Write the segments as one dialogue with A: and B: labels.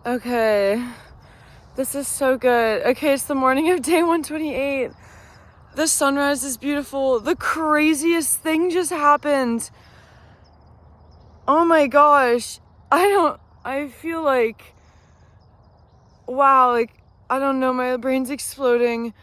A: Okay, this is so good. Okay, it's the morning of day 128. The sunrise is beautiful. The craziest thing just happened. Oh my gosh. I feel like, wow, like, I don't know, my brain's exploding.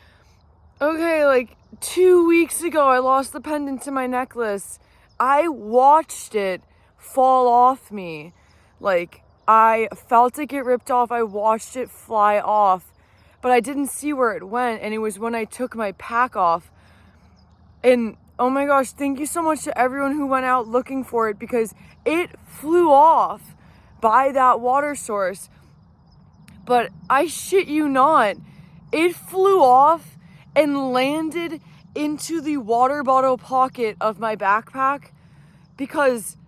A: Okay, like 2 weeks ago, I lost the pendant to my necklace. I watched it fall off me. Like, I felt it get ripped off. I watched it fly off, but I didn't see where it went. And it was when I took my pack off. And oh my gosh, thank you so much to everyone who went out looking for it, because it flew off by that water source. But I shit you not, it flew off and landed into the water bottle pocket of my backpack because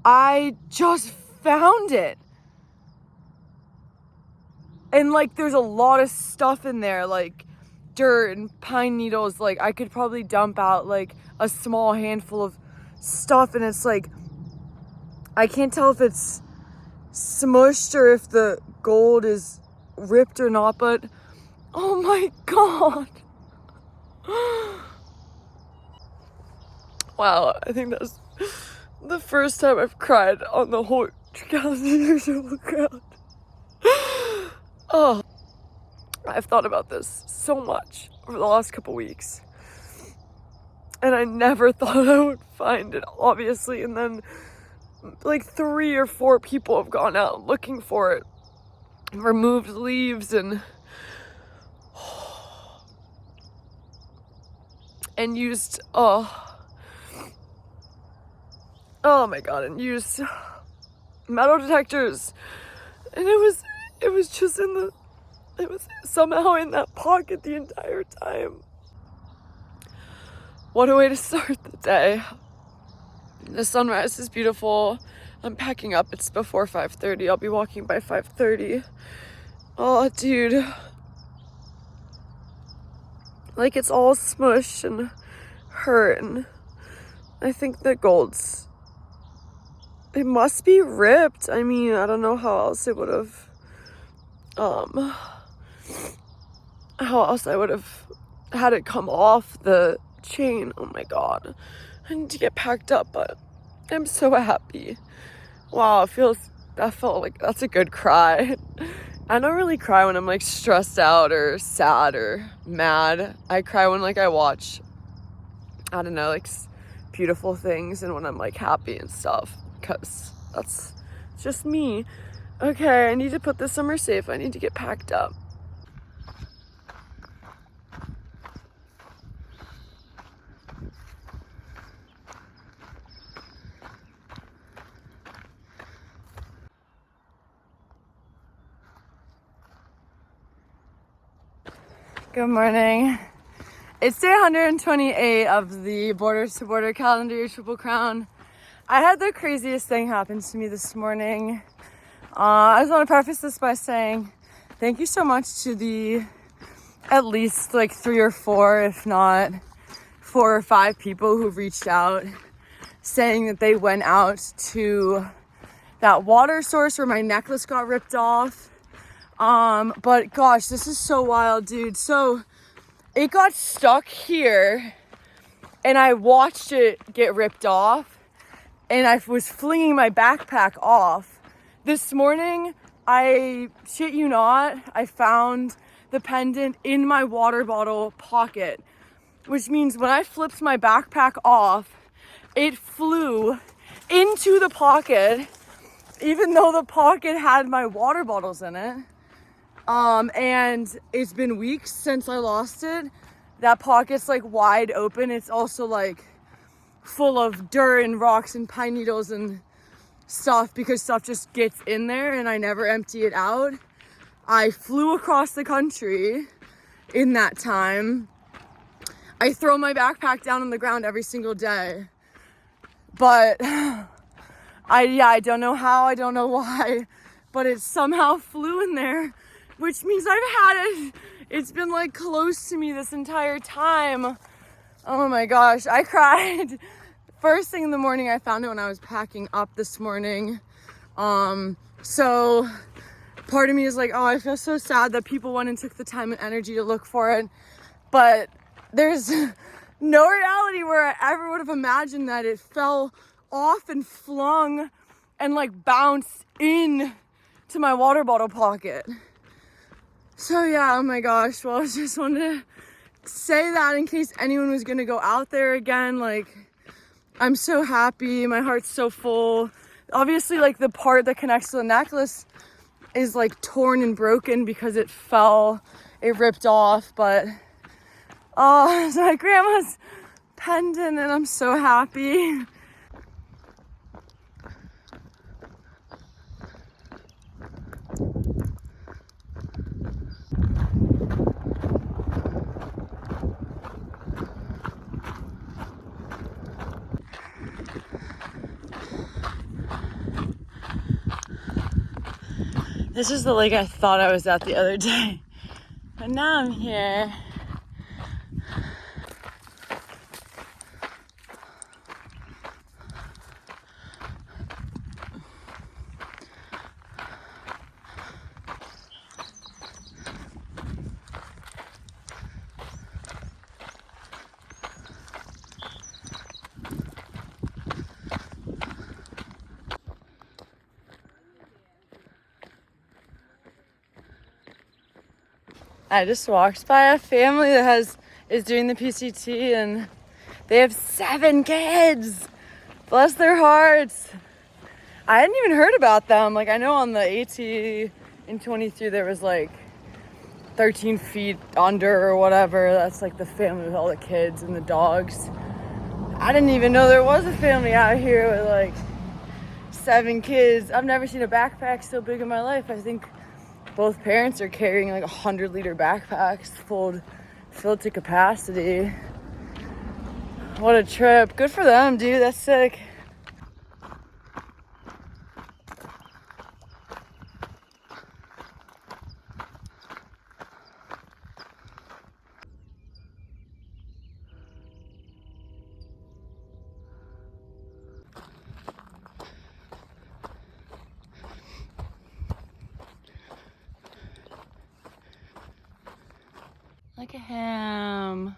A: I just found it. And like, there's a lot of stuff in there, like dirt and pine needles. Like, I could probably dump out like a small handful of stuff, and it's like, I can't tell if it's smushed or if the gold is ripped or not, but oh my god. Wow, I think that's the first time I've cried on the whole Triple Crown. Oh, I've thought about this so much over the last couple weeks, and I never thought I would find it, obviously. And then like 3 or 4 people have gone out looking for it, removed leaves and used oh my god, and used metal detectors, and it was just it was somehow in that pocket the entire time. What a way to start the day. The sunrise is beautiful. I'm packing up. It's before 5:30. I'll be walking by 5:30. Oh, dude. Like, it's all smushed and hurt, and I think the gold's, it must be ripped. I mean, I don't know how else it would have, how else I would have had it come off the chain. Oh my god. I need to get packed up, but I'm so happy. Wow, that felt like, that's a good cry. I don't really cry when I'm like stressed out or sad or mad. I cry when like I watch, I don't know, like beautiful things, and when I'm like happy and stuff, because that's just me. Okay, I need to put this somewhere safe. I need to get packed up. Good morning. It's day 128 of the Borders to Border calendar Triple Crown. I had the craziest thing happen to me this morning. I just want to preface this by saying thank you so much to the at least like 3 or 4, if not 4 or 5 people who reached out saying that they went out to that water source where my necklace got ripped off. But gosh, this is so wild, dude. So it got stuck here and I watched it get ripped off, and I was flinging my backpack off. This morning, I shit you not, I found the pendant in my water bottle pocket, which means when I flipped my backpack off, it flew into the pocket, even though the pocket had my water bottles in it. And it's been weeks since I lost it. That pocket's like wide open. It's also like full of dirt and rocks and pine needles and stuff, because stuff just gets in there and I never empty it out. I flew across the country in that time. I throw my backpack down on the ground every single day. But I don't know how, I don't know why, but it somehow flew in there, which means I've had it. It's been like close to me this entire time. Oh my gosh, I cried. First thing in the morning, I found it when I was packing up this morning. So part of me is like, oh, I feel so sad that people went and took the time and energy to look for it. But there's no reality where I ever would have imagined that it fell off and flung and like bounced in to my water bottle pocket. So yeah, oh my gosh. Well, I just wanted to say that in case anyone was gonna go out there again. Like, I'm so happy. My heart's so full. Obviously, like the part that connects to the necklace is like torn and broken because it fell, it ripped off. But oh, it's my grandma's pendant and I'm so happy. This is the lake I thought I was at the other day, but now I'm here. I just walked by a family that is doing the PCT and they have 7 kids. Bless their hearts. I hadn't even heard about them. Like, I know on the AT in 23 there was like 13 feet under or whatever. That's like the family with all the kids and the dogs. I didn't even know there was a family out here with like 7 kids. I've never seen a backpack so big in my life. I think both parents are carrying like 100-liter backpacks filled to capacity. What a trip. Good for them, dude. That's sick. Look at him.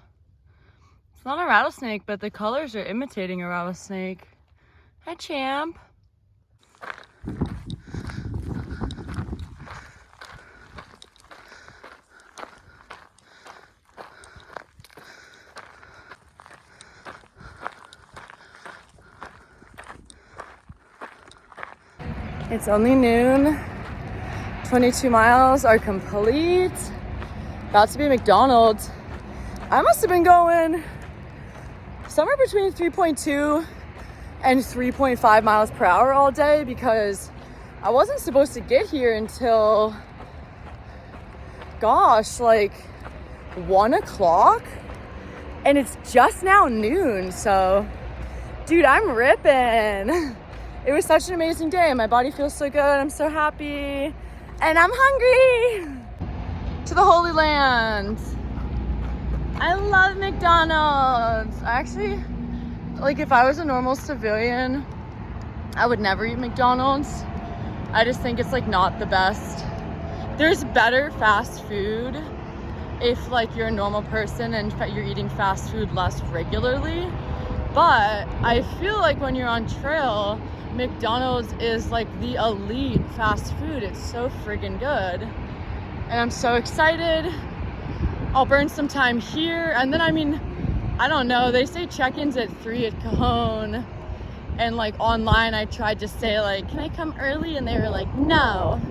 A: It's not a rattlesnake, but the colors are imitating a rattlesnake. Hi, champ. It's only noon. 22 miles are complete. About to be McDonald's. I must have been going somewhere between 3.2 and 3.5 miles per hour all day because I wasn't supposed to get here until, gosh, like 1 o'clock. And it's just now noon. So, dude, I'm ripping. It was such an amazing day. My body feels so good. I'm so happy. And I'm hungry. To the Holy Land. I love McDonald's. I actually, like, if I was a normal civilian, I would never eat McDonald's. I just think it's like not the best. There's better fast food if like you're a normal person and you're eating fast food less regularly. But I feel like when you're on trail, McDonald's is like the elite fast food. It's so friggin' good. And I'm so excited. I'll burn some time here. And then, I mean, I don't know. They say check-ins at 3 at Cajon. And like online, I tried to say like, can I come early? And they were like, no.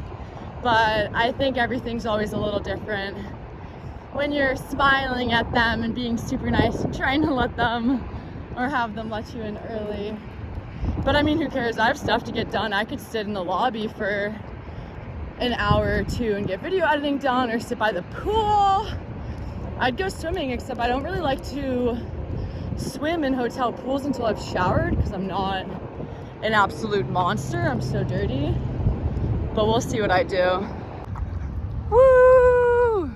A: But I think everything's always a little different when you're smiling at them and being super nice and trying to let them or have them let you in early. But I mean, who cares? I have stuff to get done. I could sit in the lobby for an hour or 2 and get video editing done or sit by the pool. I'd go swimming, except I don't really like to swim in hotel pools until I've showered because I'm not an absolute monster. I'm so dirty. But we'll see what I do. Woo!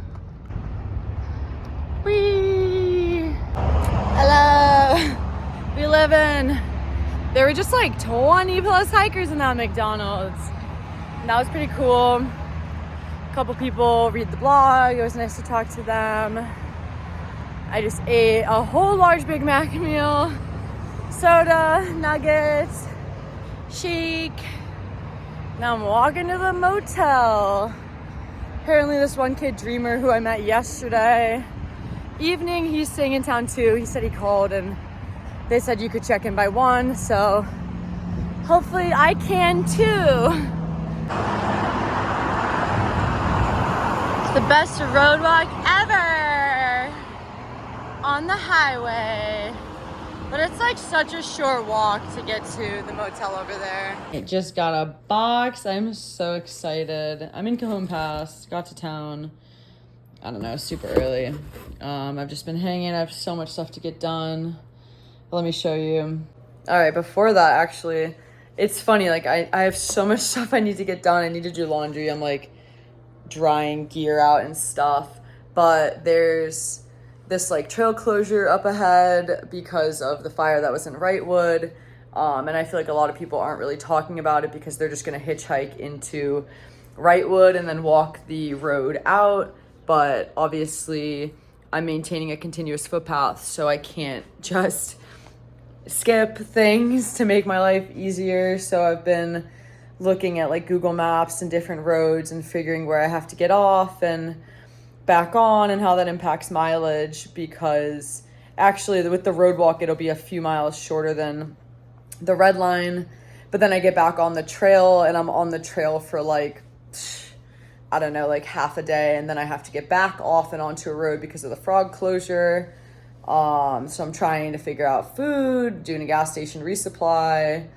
A: Whee! Hello! We live in. There were just like 20 plus hikers in that McDonald's. And that was pretty cool. A couple people read the blog. It was nice to talk to them. I just ate a whole large Big Mac meal, soda, nuggets, shake. Now I'm walking to the motel. Apparently this one kid, Dreamer, who I met yesterday evening, he's staying in town too. He said he called and they said you could check in by 1, so hopefully I can too. It's the best road walk ever on the highway. But it's like such a short walk to get to the motel over there. I just got a box. I'm so excited. I'm in Cajon Pass, got to town, I don't know, super early. I've just been hanging. I have so much stuff to get done. Let me show you. All right, before that, actually, it's funny. Like I have so much stuff I need to get done. I need to do laundry. I'm like drying gear out and stuff. But there's this like trail closure up ahead because of the fire that was in Wrightwood. And I feel like a lot of people aren't really talking about it because they're just gonna hitchhike into Wrightwood and then walk the road out. But obviously I'm maintaining a continuous footpath, so I can't just skip things to make my life easier. So I've been looking at like Google Maps and different roads and figuring where I have to get off and back on and how that impacts mileage, because actually with the road walk it'll be a few miles shorter than the red line, but then I get back on the trail and I'm on the trail for like, I don't know, like half a day, and then I have to get back off and onto a road because of the frog closure. So I'm trying to figure out food, doing a gas station resupply,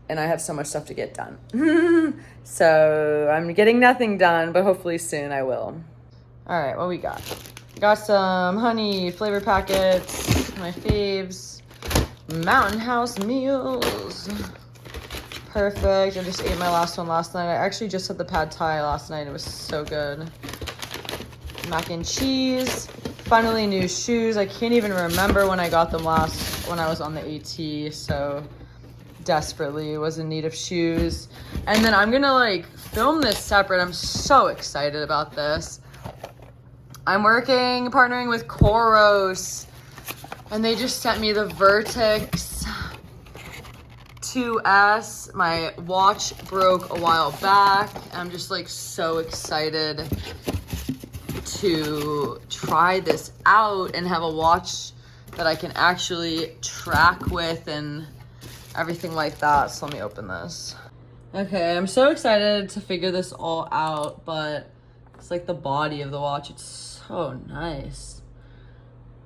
A: and I have so much stuff to get done. So I'm getting nothing done, but hopefully soon I will. All right, what we got? Got some honey flavor packets, my faves, Mountain House meals. Perfect. I just ate my last one last night. I actually just had the pad thai last night. It was so good. Mac and cheese. Finally new shoes. I can't even remember when I got them last, when I was on the AT, so desperately was in need of shoes. And then I'm gonna like film this separate. I'm so excited about this. I'm partnering with Koros, and they just sent me the Vertex 2S. My watch broke a while back. I'm just like so excited to try this out and have a watch that I can actually track with and everything like that. So let me open this. Okay, I'm so excited to figure this all out, but it's like the body of the watch. It's so nice.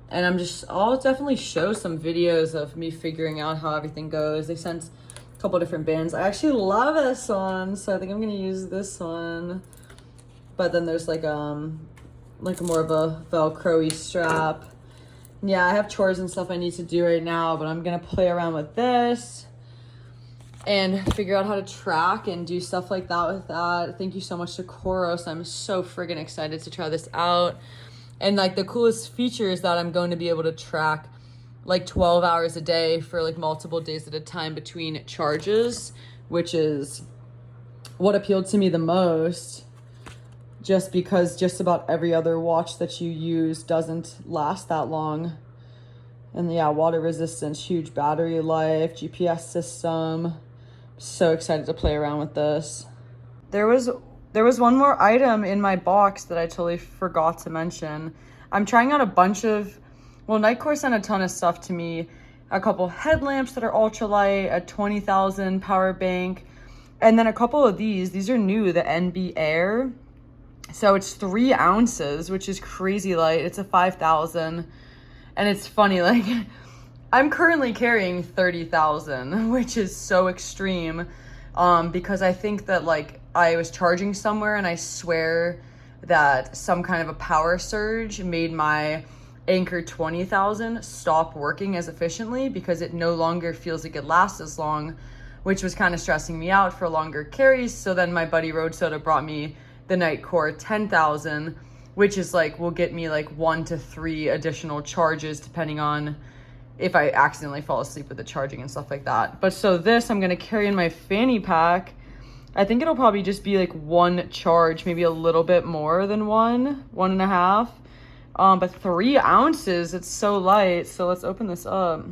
A: And I'll definitely show some videos of me figuring out how everything goes. They sent a couple different bands. I actually love this one, so I think I'm gonna use this one. But then there's like more of a Velcro-y strap. Yeah, I have chores and stuff I need to do right now, but I'm gonna play around with this and figure out how to track and do stuff like that with that. Thank you so much to Koros. I'm so friggin' excited to try this out. And like the coolest feature is that I'm going to be able to track like 12 hours a day for like multiple days at a time between charges, which is what appealed to me the most, just because just about every other watch that you use doesn't last that long. And yeah, water resistance, huge battery life, GPS system. So excited to play around with this. There was one more item in my box that I totally forgot to mention. I'm trying out a bunch of, Nightcore sent a ton of stuff to me. A couple headlamps that are ultralight, a 20,000 power bank, and then a couple of these are new, the NB Air. So it's 3 ounces, which is crazy light. It's a 5,000. And it's funny, like I'm currently carrying 30,000, which is so extreme, because I think that like I was charging somewhere and I swear that some kind of a power surge made my Anchor 20,000 stop working as efficiently because it no longer feels like it lasts as long, which was kind of stressing me out for longer carries. So then my buddy Road Soda brought me the Nightcore 10,000, which is like, will get me like 1 to 3 additional charges depending on if I accidentally fall asleep with the charging and stuff like that. But so this I'm gonna carry in my fanny pack. I think it'll probably just be like one charge, maybe a little bit more than 1.5. But 3 ounces, it's so light. So let's open this up.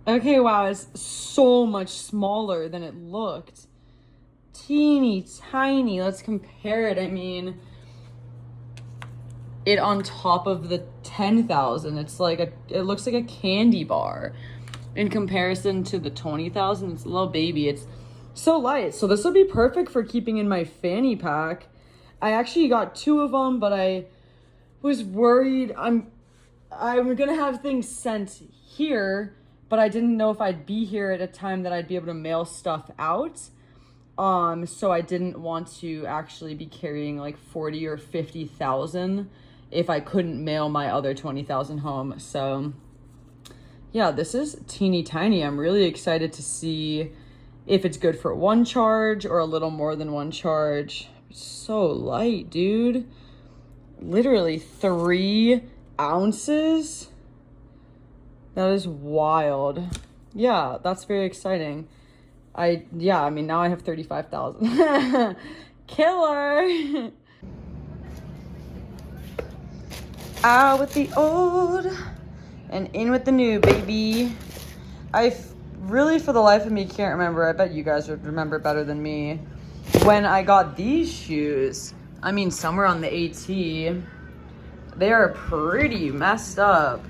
A: Okay, wow, it's so much smaller than it looked. Teeny tiny. Let's compare it. I mean, it on top of the 10,000, it's like it looks like a candy bar. In comparison to the 20,000, it's a little baby. It's so light. So this will be perfect for keeping in my fanny pack. I actually got 2 of them, but I was worried I'm gonna have things sent here, but I didn't know if I'd be here at a time that I'd be able to mail stuff out. So I didn't want to actually be carrying like 40 or 50,000 if I couldn't mail my other 20,000 home. So yeah, this is teeny tiny. I'm really excited to see if it's good for 1 charge or a little more than 1 charge. It's so light, dude. Literally 3 ounces. That is wild. Yeah, that's very exciting. I mean, now I have 35,000. Killer. Out with the old and in with the new, baby. Really, for the life of me, can't remember. I bet you guys would remember better than me. When I got these shoes, I mean, somewhere on the AT, they are pretty messed up.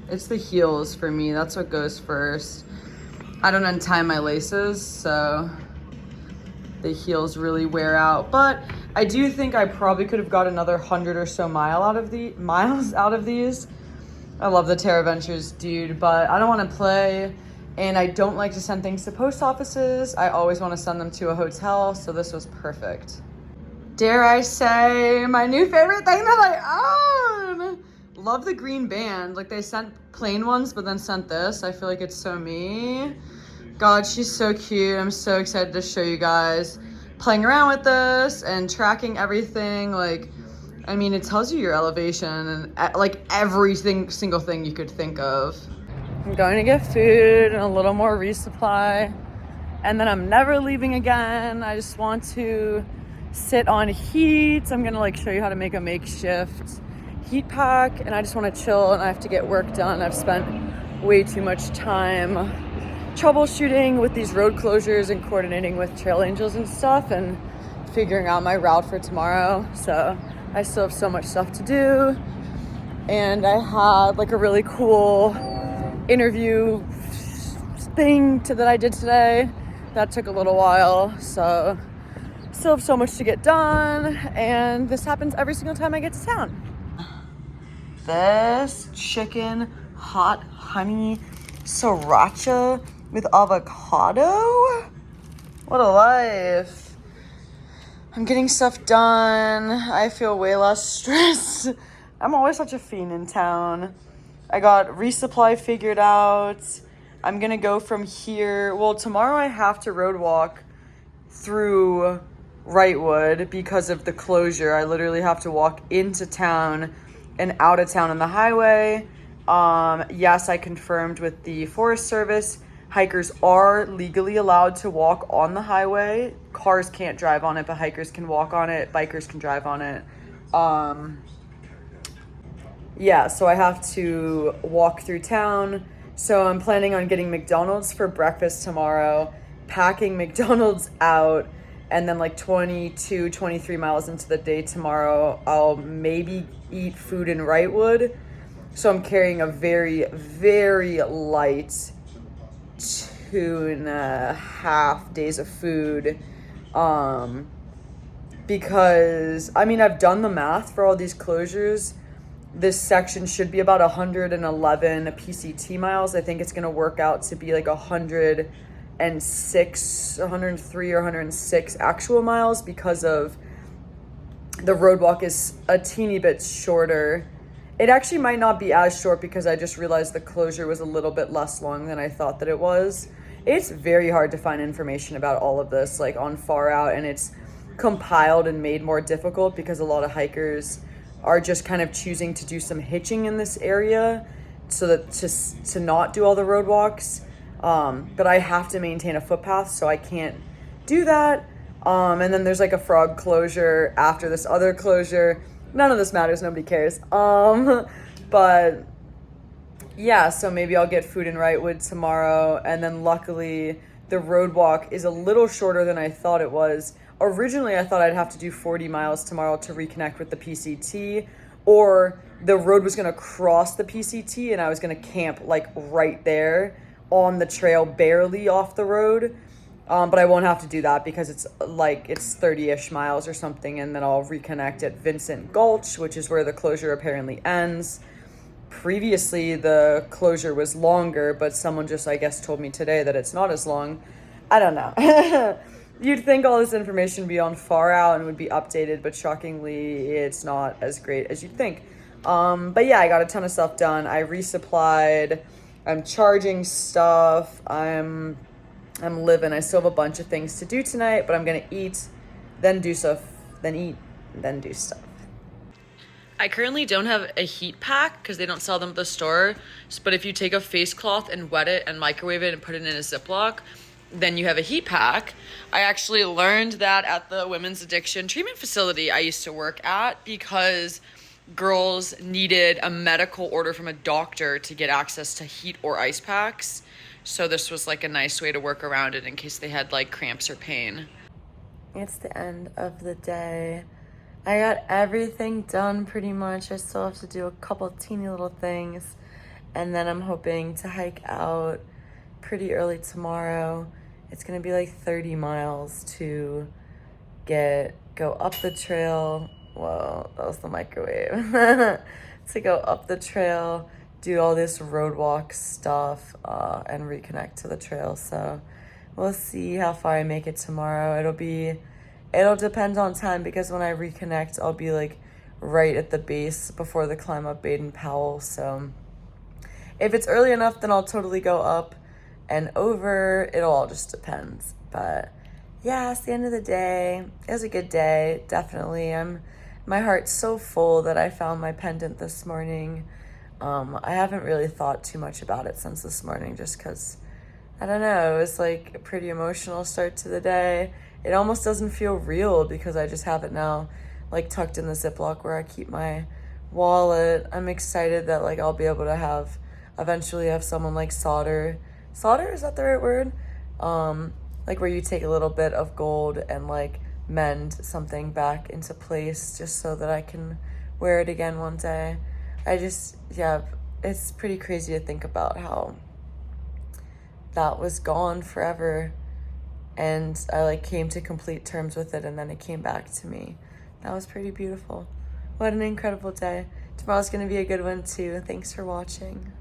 A: It's the heels for me. That's what goes first. I don't untie my laces, so the heels really wear out. But I do think I probably could have got another 100 or so miles out of these. I love the Terra Ventures, dude, but I don't want to play, and I don't like to send things to post offices. I always want to send them to a hotel, so this was perfect. Dare I say, my new favorite thing that I own. Love the green band. Like, they sent plain ones, but then sent this. I feel like it's so me. God, she's so cute. I'm so excited to show you guys playing around with this and tracking everything. Like, I mean, it tells you your elevation and like single thing you could think of. I'm going to get food and a little more resupply, and then I'm never leaving again. I just want to sit on heat. I'm gonna like show you how to make a makeshift heat pack, and I just want to chill, and I have to get work done. I've spent way too much time troubleshooting with these road closures and coordinating with trail angels and stuff and figuring out my route for tomorrow. So I still have so much stuff to do, and I had like a really cool interview thing that I did today that took a little while. So still have so much to get done, and this happens every single time I get to town. This chicken hot honey sriracha with avocado. What a life. I'm getting stuff done. I feel way less stressed. I'm always such a fiend in town. I got resupply figured out. I'm gonna go from here. Well, tomorrow I have to road walk through Wrightwood because of the closure. I literally have to walk into town and out of town on the highway. Yes, I confirmed with the Forest Service. Hikers are legally allowed to walk on the highway. Cars can't drive on it, but hikers can walk on it. Bikers can drive on it. Yeah, so I have to walk through town. So I'm planning on getting McDonald's for breakfast tomorrow, packing McDonald's out, and then like 22, 23 miles into the day tomorrow, I'll maybe eat food in Wrightwood. So I'm carrying a very, very light 2.5 days of food. Because, I mean, I've done the math for all these closures. This section should be about 111 PCT miles. I think it's going to work out to be like 103 or 106 actual miles because of the road walk is a teeny bit shorter. It actually might not be as short because I just realized the closure was a little bit less long than I thought that it was. It's very hard to find information about all of this, like on Far Out, and it's compiled and made more difficult because a lot of hikers are just kind of choosing to do some hitching in this area so that to not do all the road walks. But I have to maintain a footpath, so I can't do that. And then there's like a frog closure after this other closure. None of this matters, nobody cares. But yeah, so maybe I'll get food in Wrightwood tomorrow. And then luckily the road walk is a little shorter than I thought it was. Originally, I thought I'd have to do 40 miles tomorrow to reconnect with the PCT, or the road was gonna cross the PCT and I was gonna camp like right there on the trail, barely off the road. But I won't have to do that because it's 30-ish miles or something, and then I'll reconnect at Vincent Gulch, which is where the closure apparently ends. Previously, the closure was longer, but someone just, I guess, told me today that it's not as long. I don't know. You'd think all this information would be on far out and would be updated, but shockingly, it's not as great as you'd think. But yeah, I got a ton of stuff done. I resupplied. I'm charging stuff. I'm living. I still have a bunch of things to do tonight, but I'm gonna eat, then do stuff, then eat, then do stuff. I currently don't have a heat pack because they don't sell them at the store. But if you take a face cloth and wet it and microwave it and put it in a Ziploc, then you have a heat pack. I actually learned that at the women's addiction treatment facility I used to work at, because girls needed a medical order from a doctor to get access to heat or ice packs. So this was like a nice way to work around it in case they had like cramps or pain. It's the end of the day. I got everything done pretty much. I still have to do a couple teeny little things, and then I'm hoping to hike out pretty early tomorrow. It's gonna be like 30 miles to go up the trail. Whoa, that was the microwave. To go up the trail, do all this road walk stuff, and reconnect to the trail. So we'll see how far I make it tomorrow. It'll depend on time, because when I reconnect, I'll be like right at the base before the climb up Baden Powell. So if it's early enough, then I'll totally go up and over. It'll all just depend. But yeah, it's the end of the day. It was a good day, definitely. My heart's so full that I found my pendant this morning. I haven't really thought too much about it since this morning, just because, I don't know, it was like a pretty emotional start to the day. It almost doesn't feel real because I just have it now like tucked in the Ziploc where I keep my wallet. I'm excited that like I'll be able to eventually have someone like solder, is that the right word? Like where you take a little bit of gold and like mend something back into place just so that I can wear it again one day. It's pretty crazy to think about how that was gone forever, and I like came to complete terms with it, and then it came back to me. That was pretty beautiful. What an incredible day. Tomorrow's gonna be a good one too. Thanks for watching.